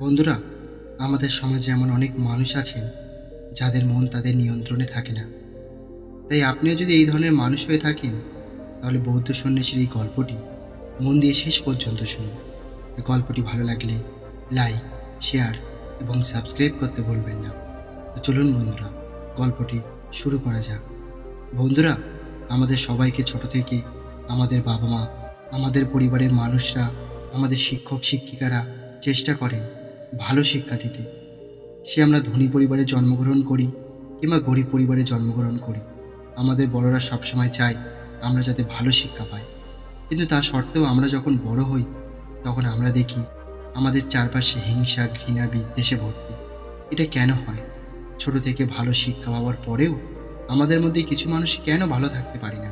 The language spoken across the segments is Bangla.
বন্ধুরা, আমাদের সমাজে এমন অনেক মানুষ আছেন যাদের মন তাদের নিয়ন্ত্রণে থাকে না। তাই আপনিও যদি এই ধরনের মানুষ হয়ে থাকেন, তাহলে বৌদ্ধ সন্ন্যাসীর এই গল্পটি মন দিয়ে শেষ পর্যন্ত শুনুন। গল্পটি ভালো লাগলে লাইক, শেয়ার এবং সাবস্ক্রাইব করতে ভুলবেন না। তো চলুন বন্ধুরা, গল্পটি শুরু করা যাক। বন্ধুরা, আমাদের সবাইকে ছোট থেকে আমাদের বাবা মা, আমাদের পরিবারের মানুষরা, আমাদের শিক্ষক শিক্ষিকারা চেষ্টা করেন ভালো শিক্ষা দিতে। সে আমরা ধনী পরিবারে জন্মগ্রহণ করি কিংবা গরিব পরিবারে জন্মগ্রহণ করি, আমাদের বড়রা সবসময় চায় আমরা যাতে ভালো শিক্ষা পাই। কিন্তু তা সত্ত্বেও আমরা যখন বড় হই, তখন আমরা দেখি আমাদের চারপাশে হিংসা, ঘৃণা, বিদ্বেষে ভর্তি। এটা কেন হয়? ছোট থেকে ভালো শিক্ষা পাওয়ার পরেও আমাদের মধ্যে কিছু মানুষ কেন ভালো থাকতে পারি না?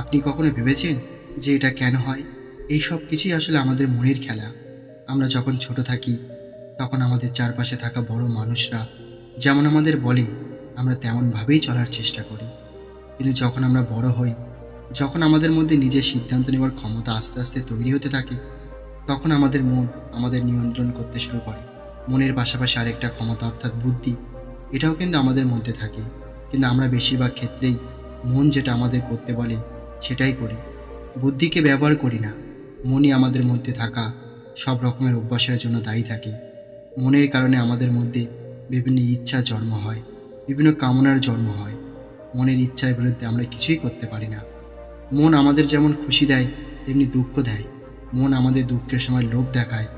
আপনি কখনো ভেবেছেন যে এটা কেন হয়? এই সব কিছুই আসলে আমাদের মনের খেলা। আমরা যখন ছোট থাকি, তখন আমাদের চারপাশে থাকা বড় মানুষরা যেমন আমাদের বলে, আমরা তেমনভাবেই চলার চেষ্টা করি। কিন্তু যখন আমরা বড় হই, যখন আমাদের মধ্যে নিজের সিদ্ধান্ত নেওয়ার ক্ষমতা আস্তে আস্তে তৈরি হতে থাকে, তখন আমাদের মন আমাদের নিয়ন্ত্রণ করতে শুরু করে। মনের পাশাপাশি আরেকটা ক্ষমতা অর্থাৎ বুদ্ধি, এটাও কিন্তু আমাদের মধ্যে থাকে। কিন্তু আমরা বেশিরভাগ ক্ষেত্রেই মন যেটা আমাদের করতে বলে সেটাই করি, বুদ্ধিকে ব্যবহার করি না। মনই আমাদের মধ্যে থাকা সব রকমের অভ্যাসের জন্য দায়ী থাকে। মনের কারণে আমাদের মধ্যে বিভিন্ন ইচ্ছা জন্ম হয়, বিভিন্ন কামনার জন্ম হয়। মনের ইচ্ছার বিরুদ্ধে আমরা কিছুই করতে পারি না। মন আমাদের যেমন খুশি দেয়, তেমনি দুঃখ দেয়। মন আমাদের দুঃখের সময় লোভ দেখায়।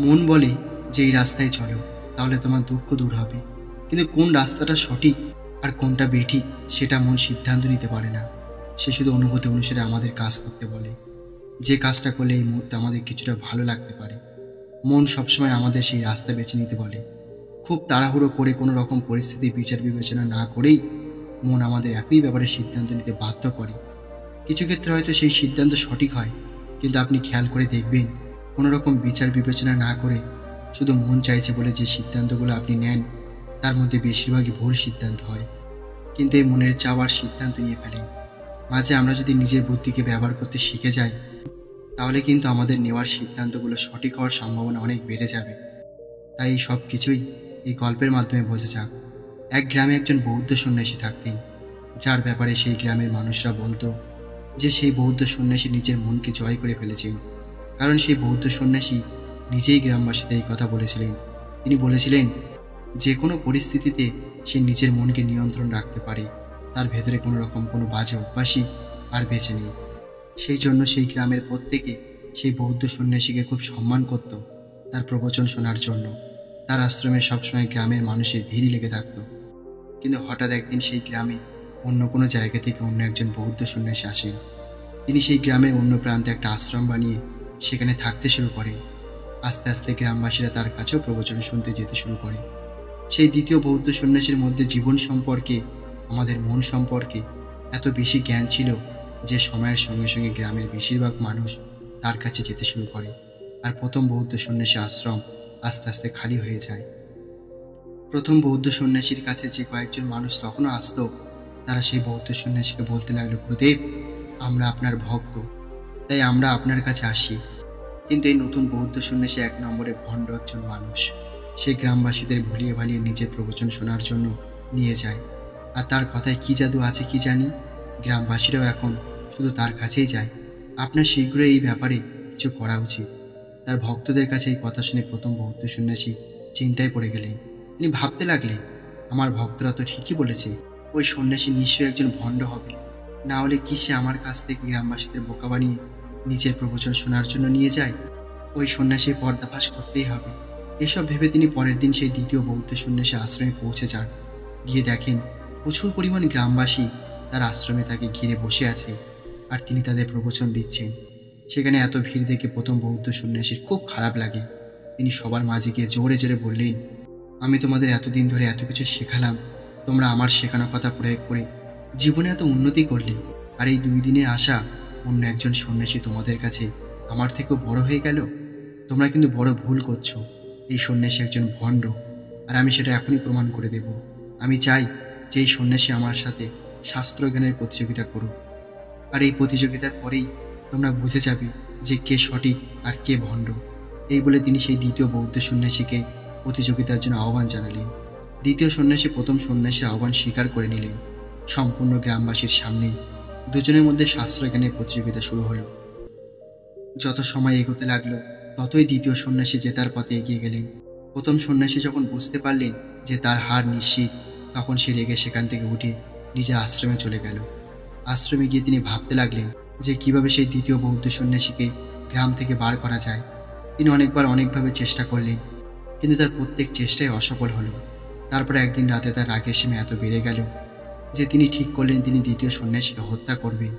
মন বলে যে এই রাস্তায় চলো, তাহলে তোমার দুঃখ দূর হবে। কিন্তু কোন রাস্তাটা সঠিক আর কোনটা বেঠিক, সেটা মন সিদ্ধান্ত নিতে পারে না। সে শুধু অনুভূতি অনুসারে আমাদের কাজ করতে বলে, যে কাজটা করলে এই মুহূর্তে আমাদের কিছুটা ভালো লাগতে পারে। মন সবসময় আমাদের সেই রাস্তা বেছে নিতে বলে। খুব তাড়াহুড়ো করে কোনো রকম পরিস্থিতি বিচার বিবেচনা না করেই মন আমাদের একই ব্যাপারে সিদ্ধান্ত নিতে বাধ্য করে। কিছু ক্ষেত্রে হয়তো সেই সিদ্ধান্ত সঠিক হয়, কিন্তু আপনি খেয়াল করে দেখবেন, কোনো রকম বিচার বিবেচনা না করে শুধু মন চাইছে বলে যে সিদ্ধান্তগুলো আপনি নেন, তার মধ্যে বেশিরভাগই ভুল সিদ্ধান্ত হয়। কিন্তু এই মনের চাওয়ার সিদ্ধান্ত নিয়ে ফেলেন। মাঝে আমরা যদি নিজের বুদ্ধিকে ব্যবহার করতে শিখে যাই, তাহলে কিন্তু আমাদের নেওয়ার সিদ্ধান্তগুলো সঠিক হওয়ার সম্ভাবনা অনেক বেড়ে যাবে। তাই এই সব কিছুই এই গল্পের মাধ্যমে বোঝা যাক। এক গ্রামে একজন বৌদ্ধ সন্ন্যাসী থাকতেন, যার ব্যাপারে সেই গ্রামের মানুষরা বলতো যে সেই বৌদ্ধ সন্ন্যাসী নিজের মনকে জয় করে ফেলেছেন। কারণ সেই বৌদ্ধ সন্ন্যাসী নিজেই গ্রামবাসীদের এই কথা বলেছিলেন। তিনি বলেছিলেন, যে কোনো পরিস্থিতিতে সে নিজের মনকে নিয়ন্ত্রণ রাখতে পারে, তার ভেতরে কোনো রকম কোনো বাজে অভ্যাসই আর বেঁচে নেই। সেই জন্য সেই গ্রামের প্রত্যেকে সেই বৌদ্ধ সন্ন্যাসীকে খুব সম্মান করত তার প্রবচন শোনার জন্য। তার আশ্রমে সবসময় গ্রামের মানুষের ভিড় লেগে থাকত। কিন্তু হঠাৎ একদিন সেই গ্রামে অন্য কোনো জায়গা থেকে অন্য একজন বৌদ্ধ সন্ন্যাসী আসেন। তিনি সেই গ্রামের অন্য প্রান্তে একটা আশ্রম বানিয়ে সেখানে থাকতে শুরু করেন। আস্তে আস্তে গ্রামবাসীরা তার কাছেও প্রবচন শুনতে যেতে শুরু করে। সেই দ্বিতীয় বৌদ্ধ সন্ন্যাসীর মধ্যে জীবন সম্পর্কে, আমাদের মন সম্পর্কে এত বেশি জ্ঞান ছিল যে সময়ের সঙ্গে সঙ্গে গ্রামের বেশিরভাগ মানুষ তার কাছে যেতে শুরু করে। আর প্রথম বৌদ্ধ সন্ন্যাসী আশ্রম আস্তে আস্তে খালি হয়ে যায়। প্রথম বৌদ্ধ সন্ন্যাসীর কাছে যে কয়েকজন মানুষ তখনও আসত, তারা সেই বৌদ্ধ সন্ন্যাসীকে বলতে লাগলো, গুরুদেব, আমরা আপনার ভক্ত, তাই আমরা আপনার কাছে আসি। কিন্তু এই নতুন বৌদ্ধ সন্ন্যাসী এক নম্বরে ভণ্ড একজন মানুষ। সে গ্রামবাসীদের ভুলিয়ে ভালিয়ে নিজের প্রবচন শোনার জন্য নিয়ে যায়। আর তার কথায় কী জাদু আছে কি জানি, গ্রামবাসীরাও এখন শুধু তার কাছেই যায়। আপনার শীঘ্রই এই ব্যাপারে কিছু করা উচিত। তার ভক্তদের কাছে এই কথা শুনে প্রথম বৌদ্ধ সন্ন্যাসী চিন্তায় পড়ে গেলেন। তিনি ভাবতে লাগলেন, আমার ভক্তরা তো ঠিকই বলেছে, ওই সন্ন্যাসী নিশ্চয়ই একজন ভণ্ড হবে। না হলে কি সে আমার কাছ থেকে গ্রামবাসীদের বোকা বানিয়ে নিজের প্রবচন শোনার জন্য নিয়ে যায়? ওই সন্ন্যাসীর পর্দাফাশ করতেই হবে। এসব ভেবে তিনি পরের দিন সেই দ্বিতীয় বৌদ্ধ সন্ন্যাসী আশ্রমে পৌঁছে যান। গিয়ে দেখেন প্রচুর পরিমাণ গ্রামবাসী তার আশ্রমে তাকে ঘিরে বসে আছে, আর তিনি তাদের প্রবচন দিচ্ছেন। সেখানে এত ভিড় দেখে প্রথম বৌদ্ধ সন্ন্যাসীর খুব খারাপ লাগে। তিনি সবার মাঝে গিয়ে জোরে জোরে বললেন, আমি তোমাদের এতদিন ধরে এত কিছু শেখালাম, তোমরা আমার শেখানো কথা প্রয়োগ করে জীবনে এত উন্নতি করলে, আর এই 2 দিনে আসা অন্য একজন সন্ন্যাসী তোমাদের কাছে আমার থেকেও বড় হয়ে গেল। তোমরা কিন্তু বড় ভুল করছো। এই সন্ন্যাসী একজন ভণ্ড, আর আমি সেটা এখনই প্রমাণ করে দেব। আমি চাই যে এই সন্ন্যাসী আমার সাথে শাস্ত্রজ্ঞানের প্রতিযোগিতা করুক, আর এই প্রতিযোগিতার পরেই তোমরা বুঝে যাবে যে কে সঠিক আর কে ভণ্ড। এই বলে তিনি সেই দ্বিতীয় বৌদ্ধ সন্ন্যাসীকে প্রতিযোগিতার জন্য আহ্বান জানালেন। দ্বিতীয় সন্ন্যাসী প্রথম সন্ন্যাসীর আহ্বান স্বীকার করে নিলেন। সম্পূর্ণ গ্রামবাসীর সামনেই দুজনের মধ্যে শাস্ত্রজ্ঞানের প্রতিযোগিতা শুরু হলো। যত সময় এগোতে লাগলো ততই দ্বিতীয় সন্ন্যাসী জেতার পথে এগিয়ে গেলেন। প্রথম সন্ন্যাসী যখন বুঝতে পারলেন যে তার হার নিশ্চিত, তখন সে রেগে সেখান থেকে উঠে নিজের আশ্রমে চলে গেল। আশ্রমে গিয়ে তিনি ভাবতে লাগলেন যে কিভাবে সেই দ্বিতীয় বৌদ্ধ সন্ন্যাসীকে গ্রাম থেকে বার করা যায়। তিনি অনেকভাবে চেষ্টা করলেন, কিন্তু তার প্রত্যেক চেষ্টাই অসফল হলো। তারপরে একদিন রাতে তার রাগের সীমা এত বেড়ে গেল যে তিনি ঠিক করলেন তিনি দ্বিতীয় সন্ন্যাসীকে হত্যা করবেন।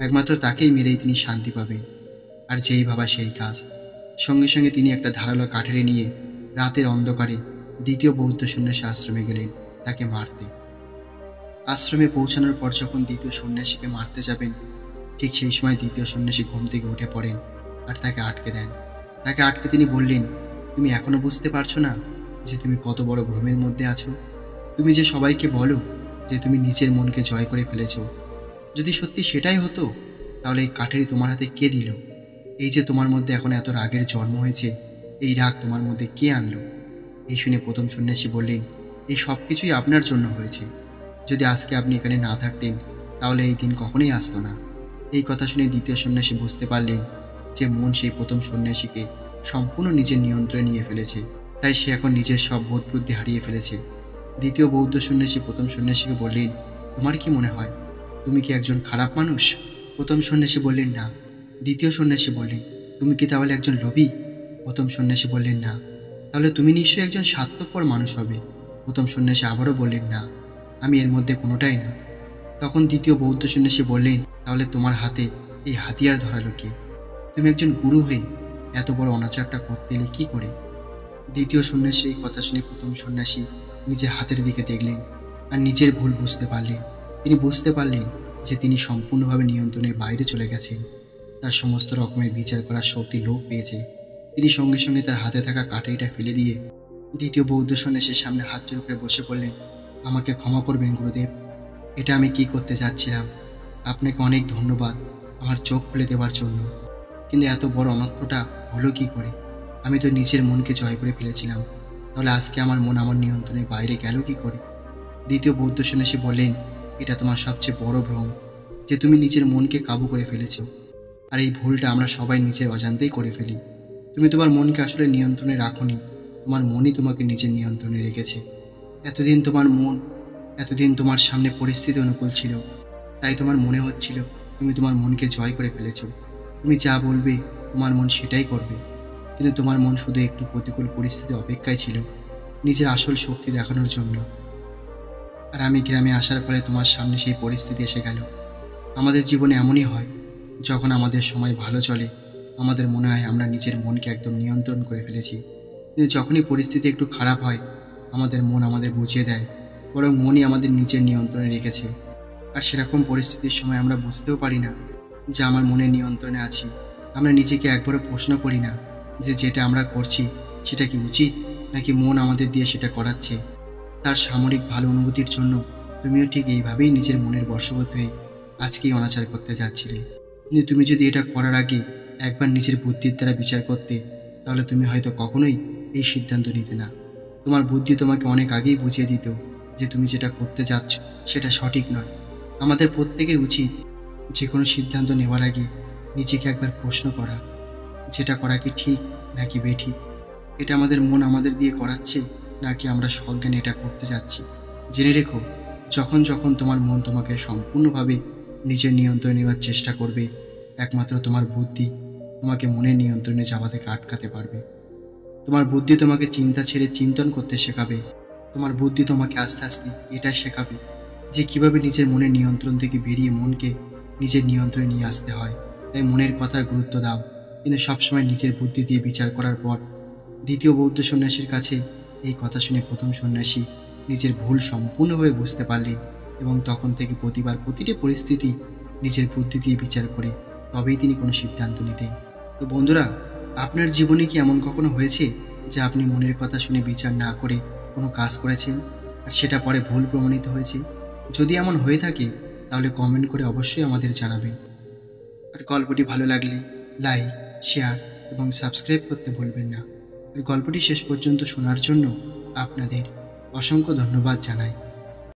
একমাত্র তাকেই মেরেই তিনি শান্তি পাবেন। আর যেই ভাবা সেই কাজ। সঙ্গে সঙ্গে তিনি একটা ধারালো কাঠেরি নিয়ে রাতের অন্ধকারে দ্বিতীয় বৌদ্ধ সন্ন্যাসী আশ্রমে গেলেন তাকে মারতে। আশ্রমে পৌঁছানোর পর যখন দ্বিতীয় সন্ন্যাসীকে মারতে যাবেন, ঠিক সেই সময় দ্বিতীয় সন্ন্যাসী ঘুম থেকে উঠে পড়েন আর তাকে আটকে দেন। তাকে আটকে তিনি বললেন, তুমি এখনো বুঝতে পারছো না যে তুমি কত বড় ভ্রমের মধ্যে আছো? তুমি যে সবাইকে বলো যে তুমি নিজের মনকে জয় করে ফেলেছ, যদি সত্যি সেটাই হতো তাহলে এই কাঠেরি তোমার হাতে কে দিল? এই যে তোমার মধ্যে এখন এত রাগের জন্ম হয়েছে, এই রাগ তোমার মধ্যে কে আনলো? এই শুনে প্রথম সন্ন্যাসী বললেন, এই সব কিছুই আপনার জন্য হয়েছে। যদি আজকে আপনি এখানে না থাকতেন তাহলে এই দিন কখনোই আসতো না। এই কথা শুনে দ্বিতীয় সন্ন্যাসী বুঝতে পারলেন যে মন সেই প্রথম সন্ন্যাসীকে সম্পূর্ণ নিজের নিয়ন্ত্রণে নিয়ে ফেলেছে, তাই সে এখন নিজের সব বোধ বুদ্ধি হারিয়ে ফেলেছে। দ্বিতীয় বৌদ্ধ সন্ন্যাসী প্রথম সন্ন্যাসীকে বললেন, তোমার কি মনে হয় তুমি কি একজন খারাপ মানুষ? প্রথম সন্ন্যাসী বললেন, না। দ্বিতীয় সন্ন্যাসী বললেন, তুমি কি তাহলে একজন লোভী? প্রথম সন্ন্যাসী বললেন, না। তাহলে তুমি নিশ্চয়ই একজন স্বার্থপর মানুষ হবে। প্রথম সন্ন্যাসী আবারও বললেন, না, আমি এর মধ্যে কোনোটাই না। তখন দ্বিতীয় বৌদ্ধ সন্ন্যাসী বললেন, তাহলে তোমার হাতে এই হাতিয়ার ধরালো কে? তুমি একজন গুরু হয়ে এত বড় অনাচারটা করতে এলে কী করে? দ্বিতীয় সন্ন্যাসী এই কথা শুনে প্রথম সন্ন্যাসী নিজের হাতের দিকে দেখলেন আর নিজের ভুল বুঝতে পারলেন। তিনি বুঝতে পারলেন যে তিনি সম্পূর্ণভাবে নিয়ন্ত্রণের বাইরে চলে গেছেন। তার সমস্ত রকমের বিচার করার শক্তি লোপ পেয়েছে। তিনি সঙ্গে সঙ্গে তার হাতে থাকা কাটারিটা ফেলে দিয়ে দ্বিতীয় বৌদ্ধ সন্ন্যাসীর সামনে হাত জোড় করে বসে পড়লেন, আমাকে ক্ষমা করবেন গুরুদেব, এটা আমি কি করতে যাচ্ছিলাম। আপনাকে অনেক ধন্যবাদ আমার চোখ খুলে দেওয়ার জন্য, কিন্তু এত বড় অনর্থটা হলো কি করে? আমি তো নিজের মনকে জয় করে ফেলেছিলাম, তাহলে আজকে আমার মন আমার নিয়ন্ত্রণের বাইরে গেল কি করে? দ্বিতীয় বৌদ্ধ সন্ন্যাসী বললেন, এটা তোমার সবচেয়ে বড় ভ্রম যে তুমি নিজের মনকে কাবু করে ফেলেছ। আর এই ভুলটা আমরা সবাই নিজের অজান্তেই করে ফেলি। তুমি তোমার মনকে আসলে নিয়ন্ত্রণে রাখোনি, তোমার মনই তোমাকে নিজের নিয়ন্ত্রণে রেখেছে। এতদিন তোমার সামনে পরিস্থিতি অনুকূল ছিল, তাই তোমার মনে হচ্ছিল তুমি তোমার মনকে জয় করে ফেলেছ। তুমি যা বলবে তোমার মন সেটাই করবে, কিন্তু তোমার মন শুধু একটু প্রতিকূল পরিস্থিতি অপেক্ষায় ছিল নিজের আসল শক্তি দেখানোর জন্য। আর আমি গ্রামে আসার ফলে তোমার সামনে সেই পরিস্থিতি এসে গেল। আমাদের জীবনে এমনই হয়, যখন আমাদের সময় ভালো চলে আমাদের মনে হয় আমরা নিজের মনকে একদম নিয়ন্ত্রণ করে ফেলেছি, কিন্তু যখনই পরিস্থিতি একটু খারাপ হয় আমাদের মন আমাদের বুঝিয়ে দেয় বরং মনই আমাদের নিজের নিয়ন্ত্রণে রেখেছে। আর সেরকম পরিস্থিতির সময় আমরা বুঝতেও পারি না যে আমার মনের নিয়ন্ত্রণে আছি। আমরা নিজেকে একবারও প্রশ্ন করি না যে যেটা আমরা করছি সেটা কি উচিত, নাকি মন আমাদের দিয়ে সেটা করাচ্ছে। তার সামরিক ভালো অনুভূতির জন্য তুমিও ঠিক এইভাবেই নিজের মনের বশবর্তী হয়ে আজকেই অনাচার করতে যাচ্ছিলে। কিন্তু তুমি যদি এটা করার আগে একবার নিজের বুদ্ধির দ্বারা বিচার করতে, তাহলে তুমি হয়তো কখনোই এই সিদ্ধান্ত নিতে না। তোমার বুদ্ধি তোমাকে অনেক আগেই বুঝিয়ে দিত যে তুমি যেটা করতে যাচ্ছ সেটা সঠিক নয়। আমাদের প্রত্যেকের উচিত যে কোনো সিদ্ধান্ত নেওয়ার আগে নিজেকে একবার প্রশ্ন করা, যেটা করা কি ঠিক নাকি বেঠিক, এটা আমাদের মন আমাদের দিয়ে করাচ্ছে নাকি আমরা সজ্ঞানে এটা করতে যাচ্ছি। জেনে রেখো, যখন যখন তোমার মন তোমাকে সম্পূর্ণভাবে নিজের নিয়ন্ত্রণে নেওয়ার চেষ্টা করবে, একমাত্র তোমার বুদ্ধি তোমাকে মনের নিয়ন্ত্রণে যাওয়া থেকে আটকাতে পারবে। তোমার বুদ্ধি তোমাকে চিন্তা ছেড়ে চিন্তন করতে শেখাবে। তোমার বুদ্ধি তোমাকে আস্তে আস্তে এটা শেখাবে যে কিভাবে নিজের মনের নিয়ন্ত্রণ থেকে বেরিয়ে মনকে নিজের নিয়ন্ত্রণে নিয়ে আসতে হয়। তাই মনের কথার গুরুত্ব দাও, কিন্তু সবসময় নিজের বুদ্ধি দিয়ে বিচার করার পর। দ্বিতীয় বৌদ্ধ সন্ন্যাসীর কাছে এই কথা শুনে প্রথম সন্ন্যাসী নিজের ভুল সম্পূর্ণভাবে বুঝতে পারলেন এবং তখন থেকে প্রতিটি পরিস্থিতি নিজের বুদ্ধি দিয়ে বিচার করে তবেই তিনি কোনো সিদ্ধান্ত নিতেন। তো বন্ধুরা, আপনার জীবনে কি এমন কখনো হয়েছে যে আপনি মনের কথা শুনে বিচার না করে কোনো কাজ করেছেন আর সেটা পরে ভুল প্রমাণিত হয়েছে? যদি এমন হয়ে থাকে তাহলে কমেন্ট করে অবশ্যই আমাদের জানাবেন। আর গল্পটি ভালো লাগলে লাইক, শেয়ার এবং সাবস্ক্রাইব করতে ভুলবেন না। আর গল্পটি শেষ পর্যন্ত শোনার জন্য আপনাদের অসংখ্য ধন্যবাদ জানাই।